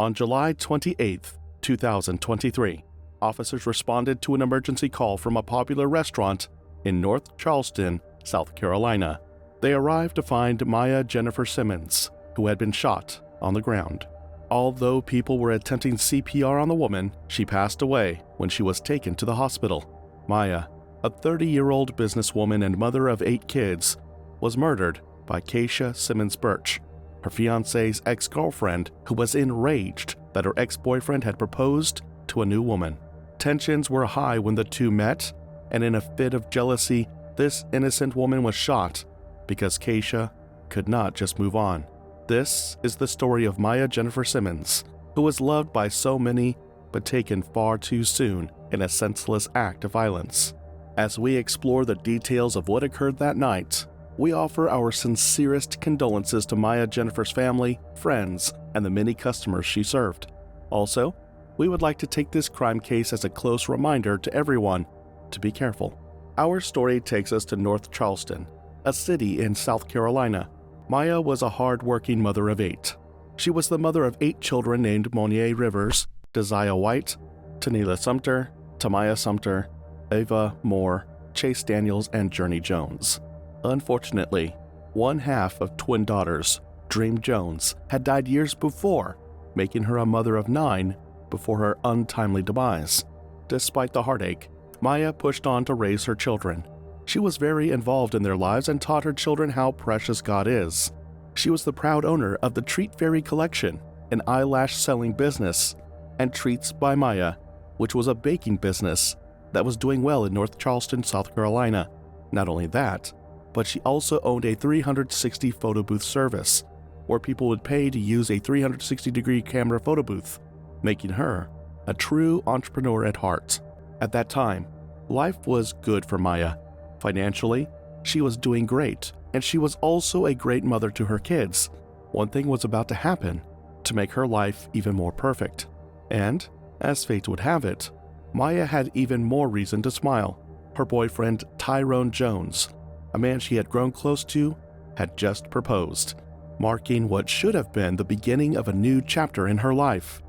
On July 28, 2023, officers responded to an emergency call from a popular restaurant in North Charleston, South Carolina. They arrived to find Maya Jennifer Simmons, who had been shot, on the ground. Although people were attempting CPR on the woman, she passed away when she was taken to the hospital. Maya, a 30-year-old businesswoman and mother of 8 kids, was murdered by Keisha Simmons Birch, her fiancé's ex-girlfriend, who was enraged that her ex-boyfriend had proposed to a new woman. Tensions were high when the two met, and in a fit of jealousy, this innocent woman was shot because Keisha could not just move on. This is the story of Maya Jennifer Simmons, who was loved by so many but taken far too soon in a senseless act of violence. As we explore the details of what occurred that night, we offer our sincerest condolences to Maya Jennifer's family, friends, and the many customers she served. Also, we would like to take this crime case as a close reminder to everyone to be careful. Our story takes us to North Charleston, a city in South Carolina. Maya was a hard-working mother of 8. She was the mother of 8 children named Monier Rivers, Desire White, Tanila Sumter, Tamaya Sumter, Ava Moore, Chase Daniels, and Journey Jones. Unfortunately, one half of twin daughters, Dream Jones, had died years before, making her a mother of 9 before her untimely demise. Despite the heartache, Maya pushed on to raise her children. She was very involved in their lives and taught her children how precious God is. She was the proud owner of the Treat Fairy Collection, an eyelash-selling business, and Treats by Maya, which was a baking business that was doing well in North Charleston, South Carolina. Not only that, but she also owned a 360 photo booth service, where people would pay to use a 360-degree camera photo booth, making her a true entrepreneur at heart. At that time, life was good for Maya. Financially, she was doing great, and she was also a great mother to her kids. One thing was about to happen to make her life even more perfect. And, as fate would have it, Maya had even more reason to smile. Her boyfriend, Tyrone Jones, a man she had grown close to, had just proposed, marking what should have been the beginning of a new chapter in her life.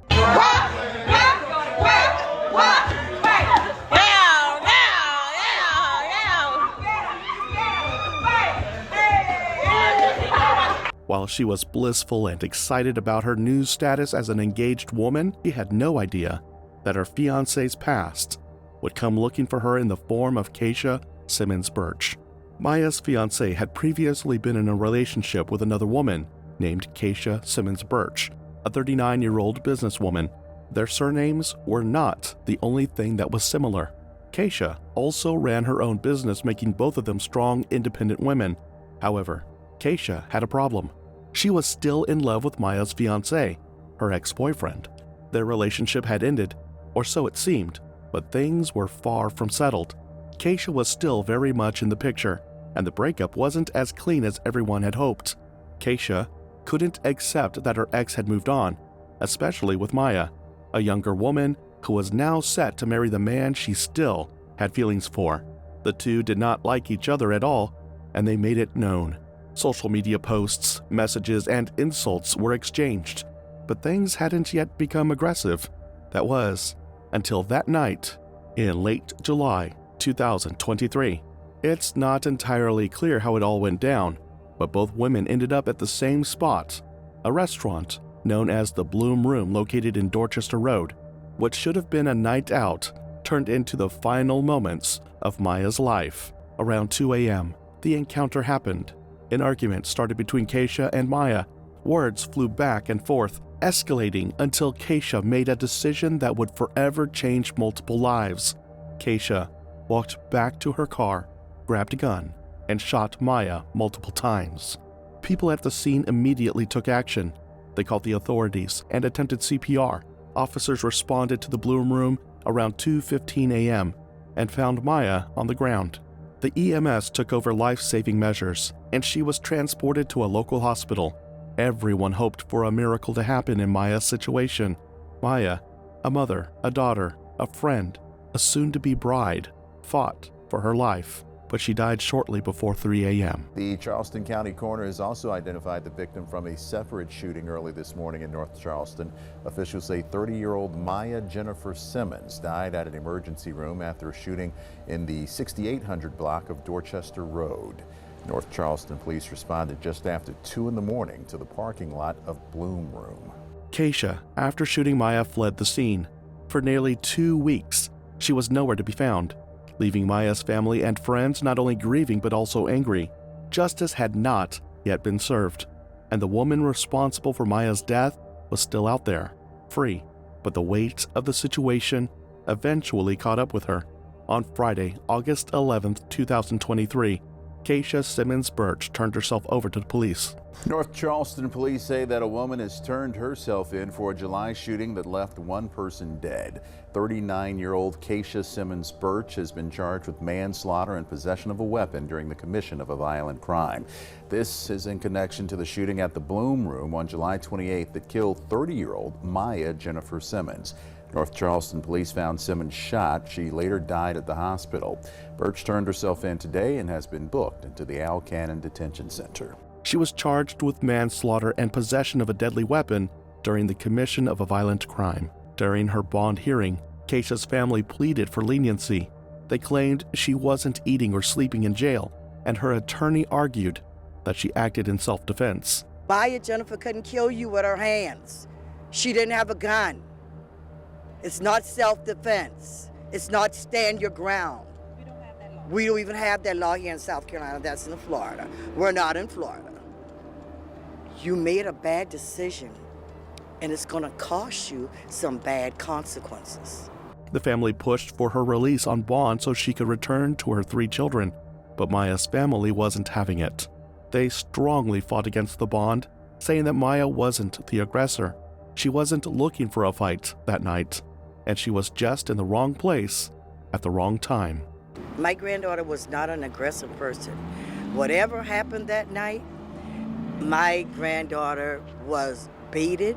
While she was blissful and excited about her new status as an engaged woman, she had no idea that her fiancé's past would come looking for her in the form of Keisha Simmons Birch. Maya's fiancé had previously been in a relationship with another woman named Keisha Simmons Birch, a 39-year-old businesswoman. Their surnames were not the only thing that was similar. Keisha also ran her own business, making both of them strong, independent women. However, Keisha had a problem. She was still in love with Maya's fiancé, her ex-boyfriend. Their relationship had ended, or so it seemed, but things were far from settled. Keisha was still very much in the picture, and the breakup wasn't as clean as everyone had hoped. Keisha couldn't accept that her ex had moved on, especially with Maya, a younger woman who was now set to marry the man she still had feelings for. The two did not like each other at all, and they made it known. Social media posts, messages, and insults were exchanged, but things hadn't yet become aggressive. That was, until that night, in late July 2023. It's not entirely clear how it all went down, but both women ended up at the same spot, a restaurant known as the Bloom Room located in Dorchester Road. What should have been a night out turned into the final moments of Maya's life. Around 2 a.m., the encounter happened. An argument started between Keisha and Maya. Words flew back and forth, escalating until Keisha made a decision that would forever change multiple lives. Keisha walked back to her car, grabbed a gun, and shot Maya multiple times. People at the scene immediately took action. They called the authorities and attempted CPR. Officers responded to the Bloom Room around 2:15 a.m. and found Maya on the ground. The EMS took over life-saving measures, and she was transported to a local hospital. Everyone hoped for a miracle to happen in Maya's situation. Maya, a mother, a daughter, a friend, a soon-to-be bride, fought for her life. but she died shortly before 3 a.m. The Charleston County coroner has also identified the victim from a separate shooting early this morning in North Charleston. Officials say 30-year-old Maya Jennifer Simmons died at an emergency room after a shooting in the 6800 block of Dorchester Road. North Charleston police responded just after 2 in the morning to the parking lot of Bloom Room. Keisha, after shooting Maya, fled the scene. For nearly 2 weeks, she was nowhere to be found, leaving Maya's family and friends not only grieving but also angry. Justice had not yet been served, and the woman responsible for Maya's death was still out there, free. But the weight of the situation eventually caught up with her. On Friday, August 11, 2023, Keisha Simmons Birch turned herself over to the police. North Charleston police say that a woman has turned herself in for a July shooting that left one person dead. 39-year-old Keisha Simmons Birch has been charged with manslaughter and possession of a weapon during the commission of a violent crime. This is in connection to the shooting at the Bloom Room on July 28th that killed 30-year-old Maya Jennifer Simmons. North Charleston police found Simmons shot. She later died at the hospital. Birch turned herself in today and has been booked into the Al Cannon Detention Center. She was charged with manslaughter and possession of a deadly weapon during the commission of a violent crime. During her bond hearing, Keisha's family pleaded for leniency. They claimed she wasn't eating or sleeping in jail, and her attorney argued that she acted in self-defense. Maya Jennifer couldn't kill you with her hands. She didn't have a gun. It's not self-defense. It's not stand your ground. We don't even have that law here in South Carolina. That's in Florida. We're not in Florida. You made a bad decision, and it's going to cost you some bad consequences. The family pushed for her release on bond so she could return to her 3 children, but Maya's family wasn't having it. They strongly fought against the bond, saying that Maya wasn't the aggressor. She wasn't looking for a fight that night, and she was just in the wrong place at the wrong time. My granddaughter was not an aggressive person. Whatever happened that night, my granddaughter was baited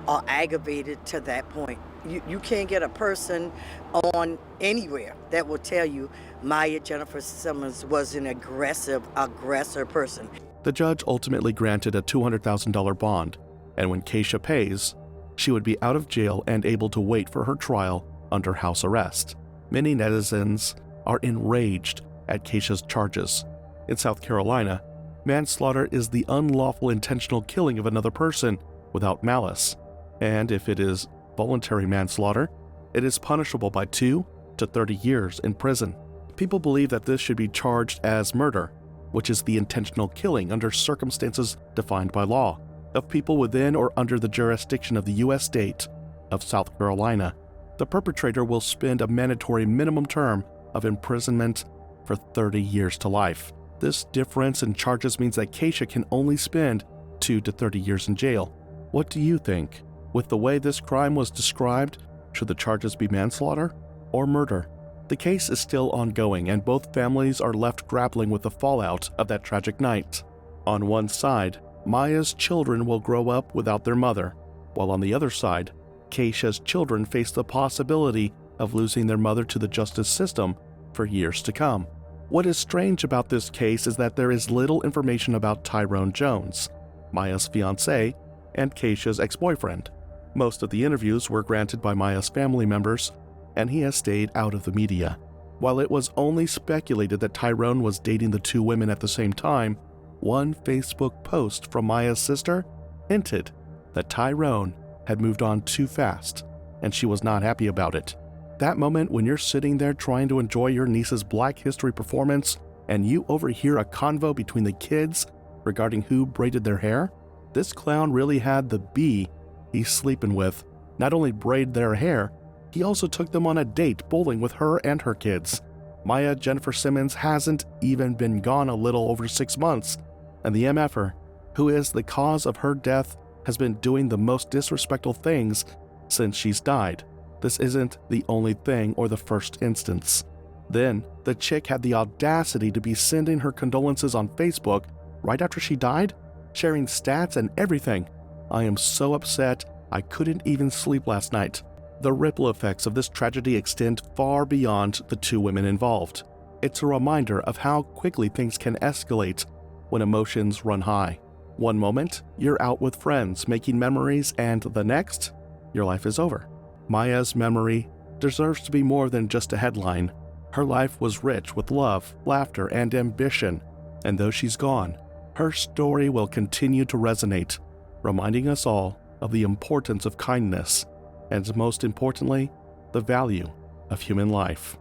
or aggravated to that point. You can't get a person on anywhere that will tell you Maya Jennifer Simmons was an aggressor person. The judge ultimately granted a $200,000 bond, and when Keisha pays, she would be out of jail and able to wait for her trial under house arrest. Many netizens are enraged at Keisha's charges. In South Carolina, manslaughter is the unlawful intentional killing of another person without malice, and if it is voluntary manslaughter, it is punishable by 2 to 30 years in prison. People believe that this should be charged as murder, which is the intentional killing under circumstances defined by law of people within or under the jurisdiction of the U.S. state of South Carolina. The perpetrator will spend a mandatory minimum term of imprisonment for 30 years to life. This difference in charges means that Keisha can only spend 2 to 30 years in jail. What do you think? With the way this crime was described, should the charges be manslaughter or murder? The case is still ongoing, and both families are left grappling with the fallout of that tragic night. On one side, Maya's children will grow up without their mother, while on the other side, Keisha's children face the possibility of losing their mother to the justice system for years to come. What is strange about this case is that there is little information about Tyrone Jones, Maya's fiancé and Keisha's ex-boyfriend. Most of the interviews were granted by Maya's family members, and he has stayed out of the media. While it was only speculated that Tyrone was dating the 2 women at the same time, one Facebook post from Maya's sister hinted that Tyrone had moved on too fast, and she was not happy about it. That moment when you're sitting there trying to enjoy your niece's Black History performance and you overhear a convo between the kids regarding who braided their hair, this clown really had the bee he's sleeping with not only braid their hair, he also took them on a date bowling with her and her kids. Maya Jennifer Simmons hasn't even been gone a little over 6 months, and the MFer, who is the cause of her death, has been doing the most disrespectful things since she's died. This isn't the only thing or the first instance. Then, the chick had the audacity to be sending her condolences on Facebook right after she died, sharing stats and everything. I am so upset I couldn't even sleep last night. The ripple effects of this tragedy extend far beyond the 2 women involved. It's a reminder of how quickly things can escalate when emotions run high. One moment, you're out with friends making memories, and the next, your life is over. Maya's memory deserves to be more than just a headline. Her life was rich with love, laughter, and ambition, and though she's gone, her story will continue to resonate, reminding us all of the importance of kindness, and most importantly, the value of human life.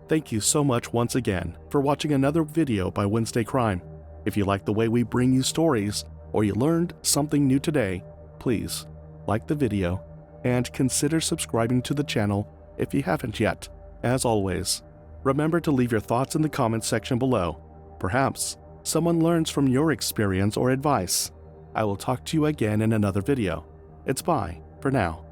Thank you so much once again for watching another video by Wednesday Crime. If you like the way we bring you stories, or you learned something new today, please like the video and consider subscribing to the channel if you haven't yet. As always, remember to leave your thoughts in the comments section below. Perhaps someone learns from your experience or advice. I will talk to you again in another video. It's bye for now.